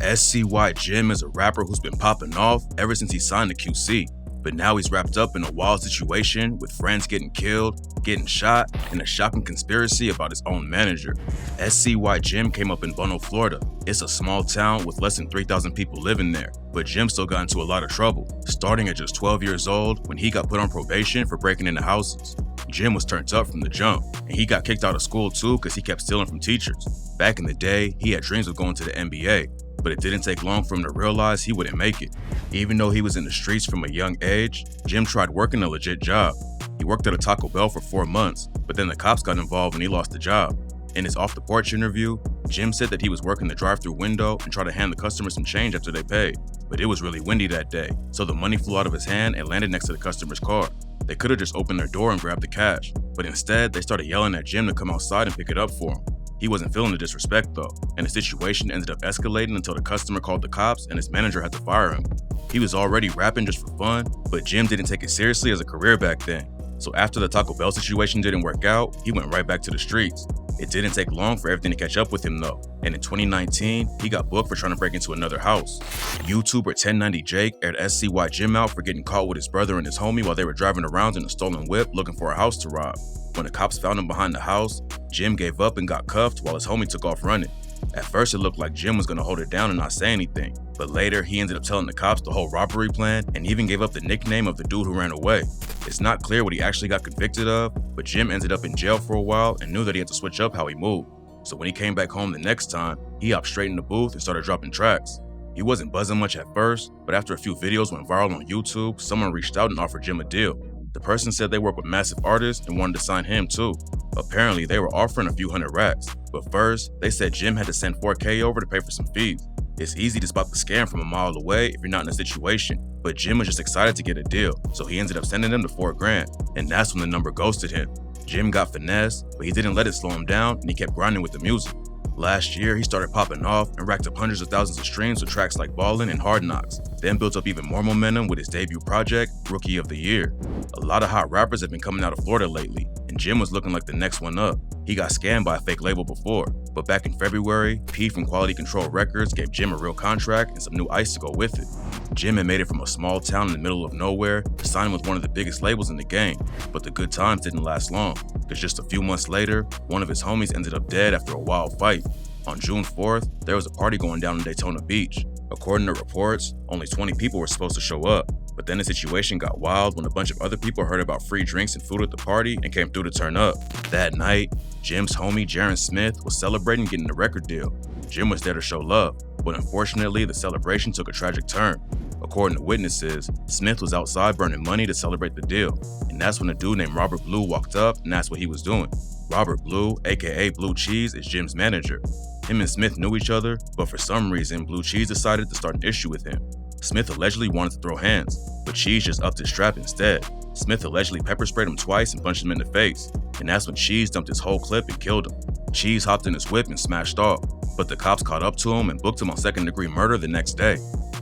SCY Jimm is a rapper who's been popping off ever since he signed to QC, but now he's wrapped up in a wild situation with friends getting killed, getting shot, and a shocking conspiracy about his own manager. SCY Jimm came up in Bono, Florida. It's a small town with less than 3,000 people living there, but Jimm still got into a lot of trouble, starting at just 12 years old when he got put on probation for breaking into houses. Jimm was turned up from the jump, and he got kicked out of school too because he kept stealing from teachers. Back in the day, he had dreams of going to the NBA, but it didn't take long for him to realize he wouldn't make it. Even though he was in the streets from a young age, Jimm tried working a legit job. He worked at a Taco Bell for 4 months, but then the cops got involved and he lost the job. In his off the porch interview, Jimm said that he was working the drive-thru window and tried to hand the customers some change after they paid, but it was really windy that day, so the money flew out of his hand and landed next to the customer's car. They could have just opened their door and grabbed the cash, but instead they started yelling at Jimm to come outside and pick it up for him. He wasn't feeling the disrespect though, and the situation ended up escalating until the customer called the cops and his manager had to fire him. He was already rapping just for fun, but Jimm didn't take it seriously as a career back then. So after the Taco Bell situation didn't work out, he went right back to the streets. It didn't take long for everything to catch up with him though, and in 2019, he got booked for trying to break into another house. YouTuber 1090 Jake aired SCY Jimm out for getting caught with his brother and his homie while they were driving around in a stolen whip looking for a house to rob. When the cops found him behind the house, Jimm gave up and got cuffed while his homie took off running. At first it looked like Jimm was gonna hold it down and not say anything, but later he ended up telling the cops the whole robbery plan and even gave up the nickname of the dude who ran away. It's not clear what he actually got convicted of, but Jimm ended up in jail for a while and knew that he had to switch up how he moved. So when he came back home the next time, he hopped straight in the booth and started dropping tracks. He wasn't buzzing much at first, but after a few videos went viral on YouTube, someone reached out and offered Jimm a deal. The person said they work with massive artists and wanted to sign him too. Apparently, they were offering a few hundred racks, but first, they said Jimm had to send 4K over to pay for some fees. It's easy to spot the scam from a mile away if you're not in a situation, but Jimm was just excited to get a deal, so he ended up sending them the $4 grand, and that's when the number ghosted him. Jimm got finessed, but he didn't let it slow him down and he kept grinding with the music. Last year, he started popping off and racked up hundreds of thousands of streams with tracks like Ballin' and Hard Knocks, then built up even more momentum with his debut project, Rookie of the Year. A lot of hot rappers have been coming out of Florida lately, and Jimm was looking like the next one up. He got scammed by a fake label before, but back in February, P from Quality Control Records gave Jimm a real contract and some new ice to go with it. Jimm had made it from a small town in the middle of nowhere to sign with one of the biggest labels in the game, but the good times didn't last long, because just a few months later, one of his homies ended up dead after a wild fight. On June 4th, there was a party going down in Daytona Beach. According to reports, only 20 people were supposed to show up, but then the situation got wild when a bunch of other people heard about free drinks and food at the party and came through to turn up. That night, Jimm's homie Jaron Smith was celebrating getting a record deal. Jimm was there to show love, but unfortunately the celebration took a tragic turn. According to witnesses, Smith was outside burning money to celebrate the deal, and that's when a dude named Robert Blue walked up and asked what he was doing. Robert Blue, aka Blue Cheese, is Jimm's manager. Him and Smith knew each other, but for some reason, Blue Cheese decided to start an issue with him. Smith allegedly wanted to throw hands, but Cheese just upped his strap instead. Smith allegedly pepper sprayed him twice and punched him in the face, and that's when Cheese dumped his whole clip and killed him. Cheese hopped in his whip and smashed off, but the cops caught up to him and booked him on second-degree murder the next day.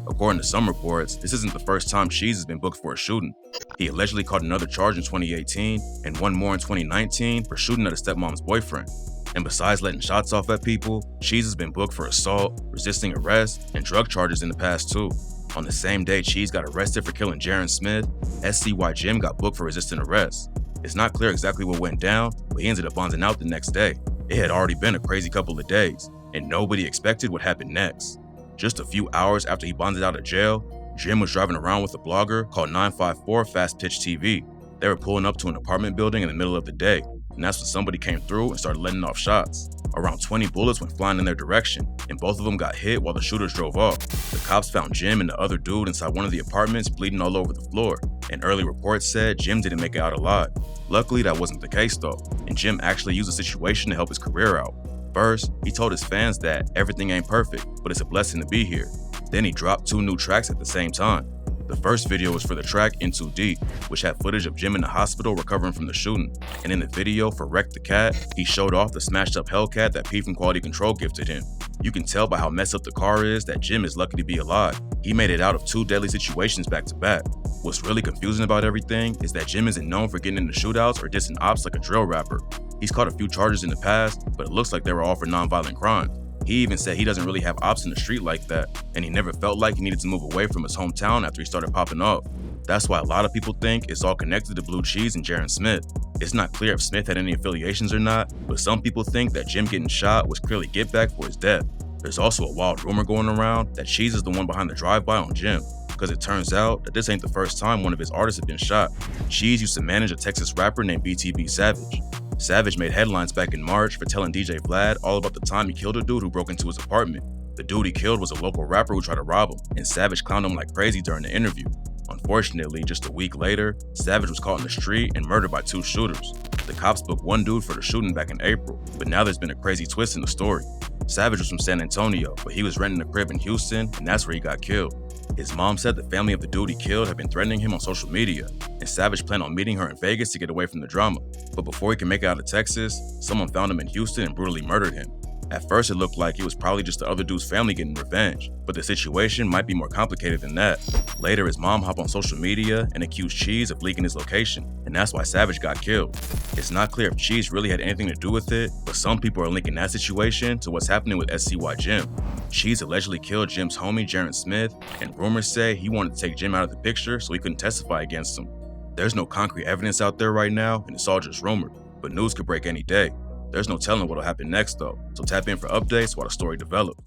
According to some reports, this isn't the first time Cheese has been booked for a shooting. He allegedly caught another charge in 2018 and one more in 2019 for shooting at a stepmom's boyfriend. And besides letting shots off at people, Cheese has been booked for assault, resisting arrest, and drug charges in the past too. On the same day Cheese got arrested for killing Jaron Smith, SCY Jimm got booked for resisting arrest. It's not clear exactly what went down, but he ended up bonding out the next day. It had already been a crazy couple of days, and nobody expected what happened next. Just a few hours after he bonded out of jail, Jimm was driving around with a blogger called 954 Fast Pitch TV. They were pulling up to an apartment building in the middle of the day, and that's when somebody came through and started letting off shots. Around 20 bullets went flying in their direction, and both of them got hit while the shooters drove off. The cops found Jimm and the other dude inside one of the apartments bleeding all over the floor, and early reports said Jimm didn't make it out alive. Luckily, that wasn't the case though, and Jimm actually used the situation to help his career out. First, he told his fans that everything ain't perfect, but it's a blessing to be here. Then he dropped 2 new tracks at the same time. The first video was for the track In Too Deep, which had footage of Jimm in the hospital recovering from the shooting. And in the video for Wreck the Cat, he showed off the smashed up Hellcat that P from Quality Control gifted him. You can tell by how messed up the car is that Jimm is lucky to be alive. He made it out of 2 deadly situations back to back. What's really confusing about everything is that Jimm isn't known for getting into shootouts or dissing ops like a drill rapper. He's caught a few charges in the past, but it looks like they were all for non-violent crimes. He even said he doesn't really have ops in the street like that, and he never felt like he needed to move away from his hometown after he started popping off. That's why a lot of people think it's all connected to Blue Cheese and Jaron Smith. It's not clear if Smith had any affiliations or not, but some people think that Jimm getting shot was clearly get back for his death. There's also a wild rumor going around that Cheese is the one behind the drive-by on Jimm, because it turns out that this ain't the first time one of his artists had been shot. Cheese used to manage a Texas rapper named BTB Savage. Savage made headlines back in March for telling DJ Vlad all about the time he killed a dude who broke into his apartment. The dude he killed was a local rapper who tried to rob him, and Savage clowned him like crazy during the interview. Unfortunately, just a week later, Savage was caught in the street and murdered by 2 shooters. The cops booked one dude for the shooting back in April, but now there's been a crazy twist in the story. Savage was from San Antonio, but he was renting a crib in Houston, and that's where he got killed. His mom said the family of the dude he killed had been threatening him on social media, and Savage planned on meeting her in Vegas to get away from the drama. But before he could make it out of Texas, someone found him in Houston and brutally murdered him. At first, it looked like it was probably just the other dude's family getting revenge, but the situation might be more complicated than that. Later, his mom hopped on social media and accused Cheese of leaking his location, and that's why Savage got killed. It's not clear if Cheese really had anything to do with it, but some people are linking that situation to what's happening with SCY Jimm. Cheese allegedly killed Jimm's homie Jaron Smith, and rumors say he wanted to take Jimm out of the picture so he couldn't testify against him. There's no concrete evidence out there right now, and it's all just rumor, but news could break any day. There's no telling what'll happen next though, so tap in for updates while the story develops.